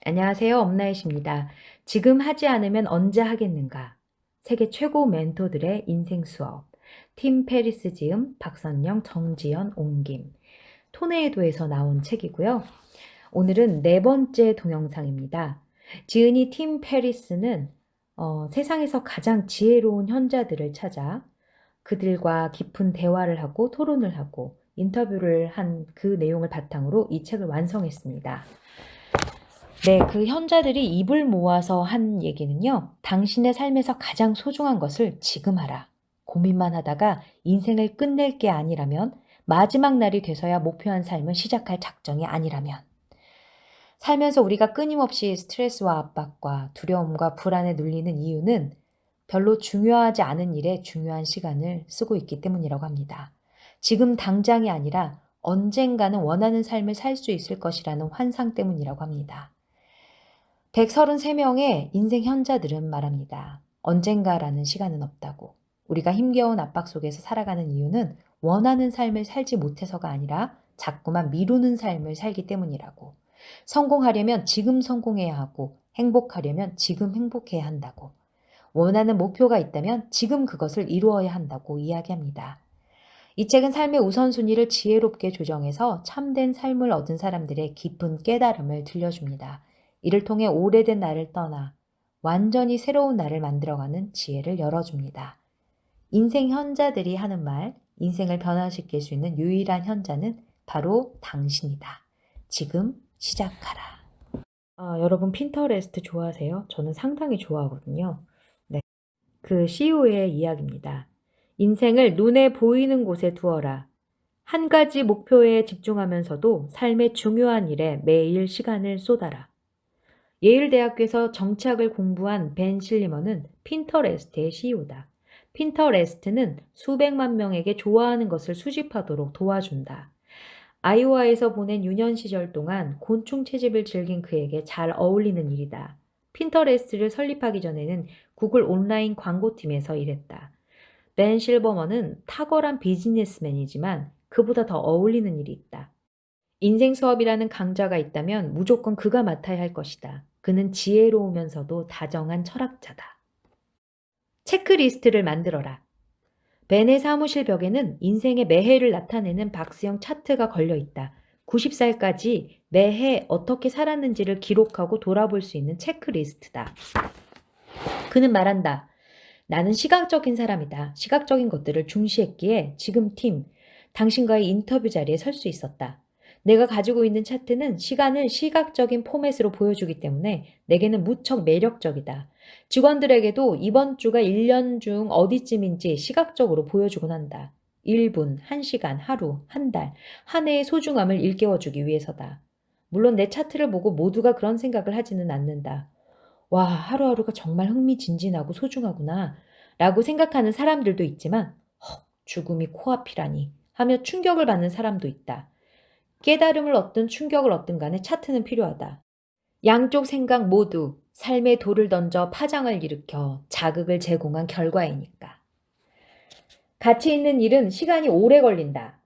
안녕하세요. 엄나잇입니다. 지금 하지 않으면 언제 하겠는가? 세계 최고 멘토들의 인생 수업. 팀 페리스 지음, 박선영, 정지연, 옹김. 토네이도에서 나온 책이고요. 오늘은 네 번째 동영상입니다. 지은이 팀 페리스는 세상에서 가장 지혜로운 현자들을 찾아 그들과 깊은 대화를 하고 토론을 하고 인터뷰를 한 그 내용을 바탕으로 이 책을 완성했습니다. 네, 그 현자들이 입을 모아서 한 얘기는요. 당신의 삶에서 가장 소중한 것을 지금 하라. 고민만 하다가 인생을 끝낼 게 아니라면, 마지막 날이 돼서야 목표한 삶을 시작할 작정이 아니라면. 살면서 우리가 끊임없이 스트레스와 압박과 두려움과 불안에 눌리는 이유는 별로 중요하지 않은 일에 중요한 시간을 쓰고 있기 때문이라고 합니다. 지금 당장이 아니라 언젠가는 원하는 삶을 살 수 있을 것이라는 환상 때문이라고 합니다. 133명의 인생 현자들은 말합니다. 언젠가라는 시간은 없다고. 우리가 힘겨운 압박 속에서 살아가는 이유는 원하는 삶을 살지 못해서가 아니라 자꾸만 미루는 삶을 살기 때문이라고. 성공하려면 지금 성공해야 하고 행복하려면 지금 행복해야 한다고. 원하는 목표가 있다면 지금 그것을 이루어야 한다고 이야기합니다. 이 책은 삶의 우선순위를 지혜롭게 조정해서 참된 삶을 얻은 사람들의 깊은 깨달음을 들려줍니다. 이를 통해 오래된 나를 떠나 완전히 새로운 나를 만들어가는 지혜를 열어줍니다. 인생 현자들이 하는 말, 인생을 변화시킬 수 있는 유일한 현자는 바로 당신이다. 지금 시작하라. 여러분 핀터레스트 좋아하세요? 저는 상당히 좋아하거든요. 네, 그 CEO의 이야기입니다. 인생을 눈에 보이는 곳에 두어라. 한 가지 목표에 집중하면서도 삶의 중요한 일에 매일 시간을 쏟아라. 예일대학교에서 정치학을 공부한 벤 실리먼은 핀터레스트의 CEO다. 핀터레스트는 수백만 명에게 좋아하는 것을 수집하도록 도와준다. 아이오와에서 보낸 유년 시절 동안 곤충 채집을 즐긴 그에게 잘 어울리는 일이다. 핀터레스트를 설립하기 전에는 구글 온라인 광고팀에서 일했다. 벤 실버먼은 탁월한 비즈니스맨이지만 그보다 더 어울리는 일이 있다. 인생 수업이라는 강좌가 있다면 무조건 그가 맡아야 할 것이다. 그는 지혜로우면서도 다정한 철학자다. 체크리스트를 만들어라. 벤의 사무실 벽에는 인생의 매해를 나타내는 박스형 차트가 걸려 있다. 90살까지 매해 어떻게 살았는지를 기록하고 돌아볼 수 있는 체크리스트다. 그는 말한다. 나는 시각적인 사람이다. 시각적인 것들을 중시했기에 지금 당신과의 인터뷰 자리에 설 수 있었다. 내가 가지고 있는 차트는 시간을 시각적인 포맷으로 보여주기 때문에 내게는 무척 매력적이다. 직원들에게도 이번 주가 1년 중 어디쯤인지 시각적으로 보여주곤 한다. 1분, 1시간, 하루, 한 달, 한 해의 소중함을 일깨워주기 위해서다. 물론 내 차트를 보고 모두가 그런 생각을 하지는 않는다. 와, 하루하루가 정말 흥미진진하고 소중하구나 라고 생각하는 사람들도 있지만 죽음이 코앞이라니 하며 충격을 받는 사람도 있다. 깨달음을 얻든 충격을 얻든 간에 차트는 필요하다. 양쪽 생각 모두 삶의 돌을 던져 파장을 일으켜 자극을 제공한 결과이니까. 가치 있는 일은 시간이 오래 걸린다.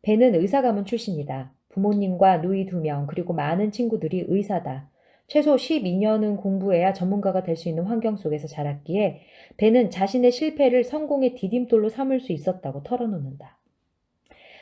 벤은 의사 가문 출신이다. 부모님과 누이 2명 그리고 많은 친구들이 의사다. 최소 12년은 공부해야 전문가가 될 수 있는 환경 속에서 자랐기에 벤은 자신의 실패를 성공의 디딤돌로 삼을 수 있었다고 털어놓는다.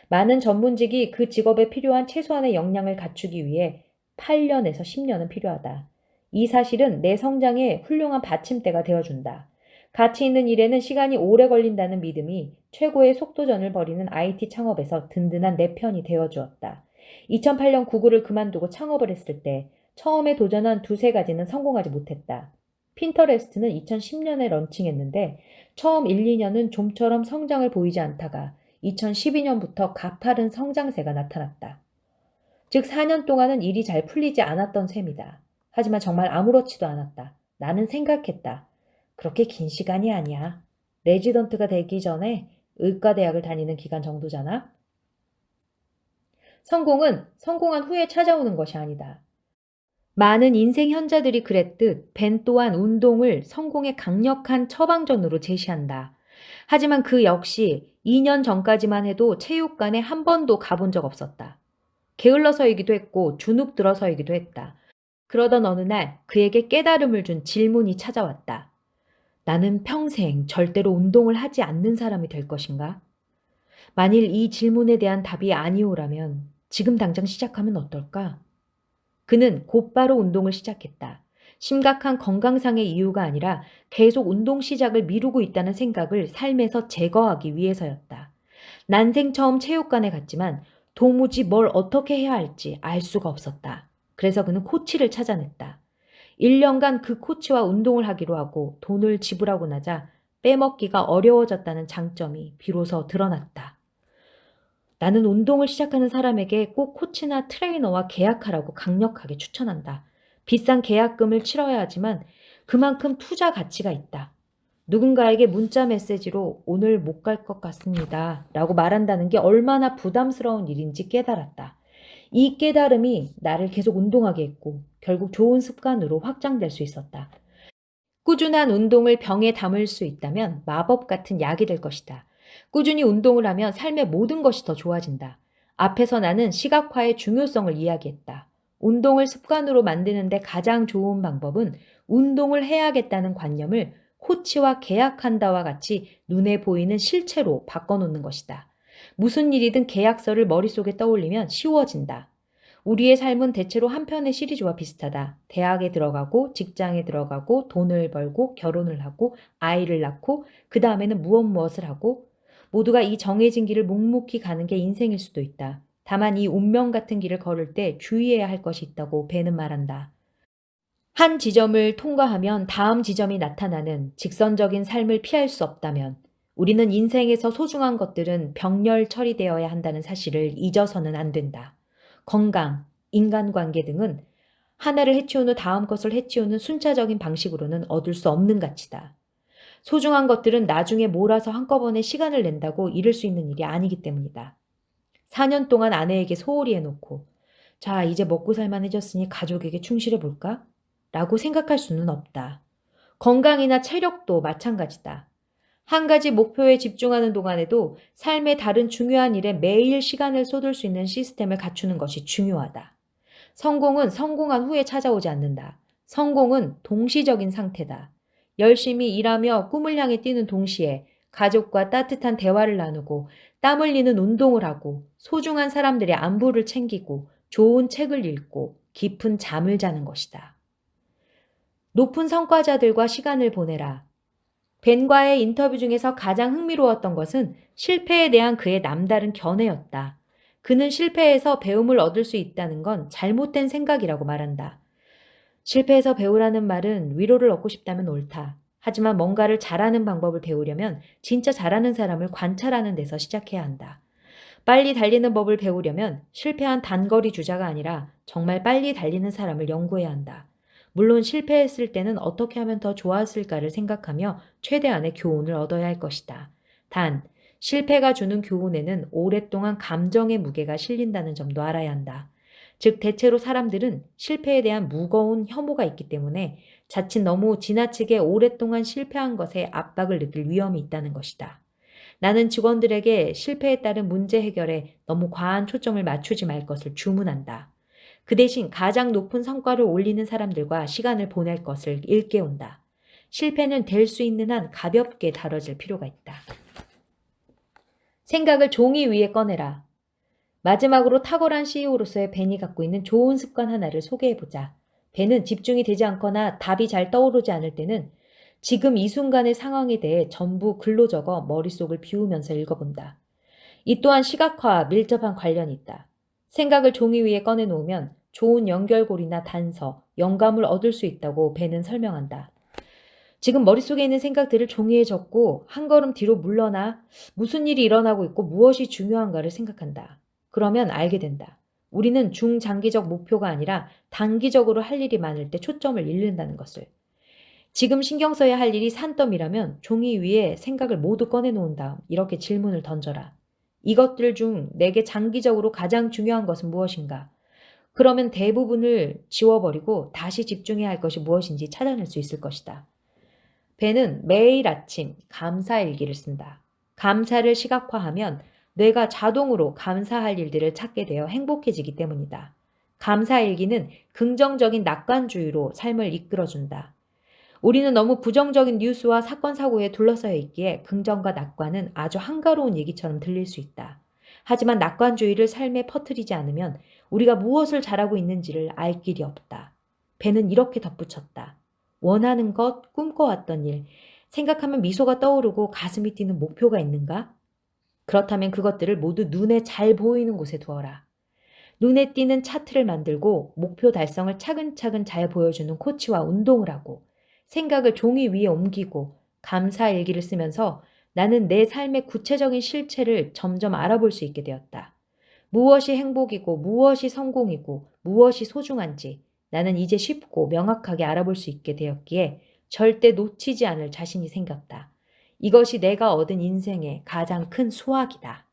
많은 전문직이 그 직업에 필요한 최소한의 역량을 갖추기 위해 8년에서 10년은 필요하다. 이 사실은 내 성장에 훌륭한 받침대가 되어준다. 가치 있는 일에는 시간이 오래 걸린다는 믿음이 최고의 속도전을 벌이는 IT 창업에서 든든한 내 편이 되어주었다. 2008년 구글을 그만두고 창업을 했을 때 처음에 도전한 2-3가지는 성공하지 못했다. 핀터레스트는 2010년에 런칭했는데 처음 1-2년은 좀처럼 성장을 보이지 않다가 2012년부터 가파른 성장세가 나타났다. 즉 4년 동안은 일이 잘 풀리지 않았던 셈이다. 하지만 정말 아무렇지도 않았다. 나는 생각했다. 그렇게 긴 시간이 아니야. 레지던트가 되기 전에 의과대학을 다니는 기간 정도잖아. 성공은 성공한 후에 찾아오는 것이 아니다. 많은 인생 현자들이 그랬듯 벤 또한 운동을 성공의 강력한 처방전으로 제시한다. 하지만 그 역시 2년 전까지만 해도 체육관에 한 번도 가본 적 없었다. 게을러서이기도 했고 주눅 들어서이기도 했다. 그러던 어느 날 그에게 깨달음을 준 질문이 찾아왔다. 나는 평생 절대로 운동을 하지 않는 사람이 될 것인가? 만일 이 질문에 대한 답이 아니오라면 지금 당장 시작하면 어떨까? 그는 곧바로 운동을 시작했다. 심각한 건강상의 이유가 아니라 계속 운동 시작을 미루고 있다는 생각을 삶에서 제거하기 위해서였다. 난생 처음 체육관에 갔지만 도무지 뭘 어떻게 해야 할지 알 수가 없었다. 그래서 그는 코치를 찾아냈다. 1년간 그 코치와 운동을 하기로 하고 돈을 지불하고 나자 빼먹기가 어려워졌다는 장점이 비로소 드러났다. 나는 운동을 시작하는 사람에게 꼭 코치나 트레이너와 계약하라고 강력하게 추천한다. 비싼 계약금을 치러야 하지만 그만큼 투자 가치가 있다. 누군가에게 문자 메시지로 오늘 못 갈 것 같습니다. 라고 말한다는 게 얼마나 부담스러운 일인지 깨달았다. 이 깨달음이 나를 계속 운동하게 했고 결국 좋은 습관으로 확장될 수 있었다. 꾸준한 운동을 병에 담을 수 있다면 마법 같은 약이 될 것이다. 꾸준히 운동을 하면 삶의 모든 것이 더 좋아진다. 앞에서 나는 시각화의 중요성을 이야기했다. 운동을 습관으로 만드는데 가장 좋은 방법은 운동을 해야겠다는 관념을 코치와 계약한다와 같이 눈에 보이는 실체로 바꿔놓는 것이다. 무슨 일이든 계약서를 머릿속에 떠올리면 쉬워진다. 우리의 삶은 대체로 한 편의 시리즈와 비슷하다. 대학에 들어가고, 직장에 들어가고, 돈을 벌고, 결혼을 하고, 아이를 낳고, 그 다음에는 무엇을 하고, 모두가 이 정해진 길을 묵묵히 가는 게 인생일 수도 있다. 다만 이 운명 같은 길을 걸을 때 주의해야 할 것이 있다고 배는 말한다. 한 지점을 통과하면 다음 지점이 나타나는 직선적인 삶을 피할 수 없다면 우리는 인생에서 소중한 것들은 병렬 처리되어야 한다는 사실을 잊어서는 안 된다. 건강, 인간관계 등은 하나를 해치운 후 다음 것을 해치우는 순차적인 방식으로는 얻을 수 없는 가치다. 소중한 것들은 나중에 몰아서 한꺼번에 시간을 낸다고 잃을 수 있는 일이 아니기 때문이다. 4년 동안 아내에게 소홀히 해놓고 자, 이제 먹고 살만해졌으니 가족에게 충실해볼까? 라고 생각할 수는 없다. 건강이나 체력도 마찬가지다. 한 가지 목표에 집중하는 동안에도 삶의 다른 중요한 일에 매일 시간을 쏟을 수 있는 시스템을 갖추는 것이 중요하다. 성공은 성공한 후에 찾아오지 않는다. 성공은 동시적인 상태다. 열심히 일하며 꿈을 향해 뛰는 동시에 가족과 따뜻한 대화를 나누고 땀 흘리는 운동을 하고 소중한 사람들의 안부를 챙기고 좋은 책을 읽고 깊은 잠을 자는 것이다. 높은 성과자들과 시간을 보내라. 벤과의 인터뷰 중에서 가장 흥미로웠던 것은 실패에 대한 그의 남다른 견해였다. 그는 실패에서 배움을 얻을 수 있다는 건 잘못된 생각이라고 말한다. 실패에서 배우라는 말은 위로를 얻고 싶다면 옳다. 하지만 뭔가를 잘하는 방법을 배우려면 진짜 잘하는 사람을 관찰하는 데서 시작해야 한다. 빨리 달리는 법을 배우려면 실패한 단거리 주자가 아니라 정말 빨리 달리는 사람을 연구해야 한다. 물론 실패했을 때는 어떻게 하면 더 좋았을까를 생각하며 최대한의 교훈을 얻어야 할 것이다. 단, 실패가 주는 교훈에는 오랫동안 감정의 무게가 실린다는 점도 알아야 한다. 즉, 대체로 사람들은 실패에 대한 무거운 혐오가 있기 때문에 자칫 너무 지나치게 오랫동안 실패한 것에 압박을 느낄 위험이 있다는 것이다. 나는 직원들에게 실패에 따른 문제 해결에 너무 과한 초점을 맞추지 말 것을 주문한다. 그 대신 가장 높은 성과를 올리는 사람들과 시간을 보낼 것을 일깨운다. 실패는 될 수 있는 한 가볍게 다뤄질 필요가 있다. 생각을 종이 위에 꺼내라. 마지막으로 탁월한 CEO로서의 벤이 갖고 있는 좋은 습관 하나를 소개해보자. 벤은 집중이 되지 않거나 답이 잘 떠오르지 않을 때는 지금 이 순간의 상황에 대해 전부 글로 적어 머릿속을 비우면서 읽어본다. 이 또한 시각화와 밀접한 관련이 있다. 생각을 종이 위에 꺼내놓으면 좋은 연결고리나 단서, 영감을 얻을 수 있다고 벤은 설명한다. 지금 머릿속에 있는 생각들을 종이에 적고 한 걸음 뒤로 물러나 무슨 일이 일어나고 있고 무엇이 중요한가를 생각한다. 그러면 알게 된다. 우리는 중장기적 목표가 아니라 단기적으로 할 일이 많을 때 초점을 잃는다는 것을. 지금 신경 써야 할 일이 산더미라면 종이 위에 생각을 모두 꺼내놓은 다음 이렇게 질문을 던져라. 이것들 중 내게 장기적으로 가장 중요한 것은 무엇인가? 그러면 대부분을 지워버리고 다시 집중해야 할 것이 무엇인지 찾아낼 수 있을 것이다. 벤은 매일 아침 감사일기를 쓴다. 감사를 시각화하면 뇌가 자동으로 감사할 일들을 찾게 되어 행복해지기 때문이다. 감사일기는 긍정적인 낙관주의로 삶을 이끌어준다. 우리는 너무 부정적인 뉴스와 사건, 사고에 둘러싸여 있기에 긍정과 낙관은 아주 한가로운 얘기처럼 들릴 수 있다. 하지만 낙관주의를 삶에 퍼뜨리지 않으면 우리가 무엇을 잘하고 있는지를 알 길이 없다. 배는 이렇게 덧붙였다. 원하는 것, 꿈꿔왔던 일, 생각하면 미소가 떠오르고 가슴이 뛰는 목표가 있는가? 그렇다면 그것들을 모두 눈에 잘 보이는 곳에 두어라. 눈에 띄는 차트를 만들고 목표 달성을 차근차근 잘 보여주는 코치와 운동을 하고 생각을 종이 위에 옮기고 감사 일기를 쓰면서 나는 내 삶의 구체적인 실체를 점점 알아볼 수 있게 되었다. 무엇이 행복이고 무엇이 성공이고 무엇이 소중한지 나는 이제 쉽고 명확하게 알아볼 수 있게 되었기에 절대 놓치지 않을 자신이 생겼다. 이것이 내가 얻은 인생의 가장 큰 수확이다.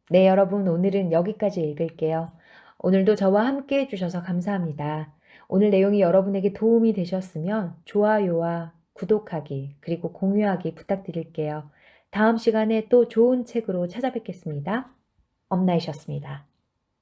네, 여러분, 오늘은 여기까지 읽을게요. 오늘도 저와 함께 해주셔서 감사합니다. 오늘 내용이 여러분에게 도움이 되셨으면 좋아요와 구독하기, 그리고 공유하기 부탁드릴게요. 다음 시간에 또 좋은 책으로 찾아뵙겠습니다. 엄나이셨습니다.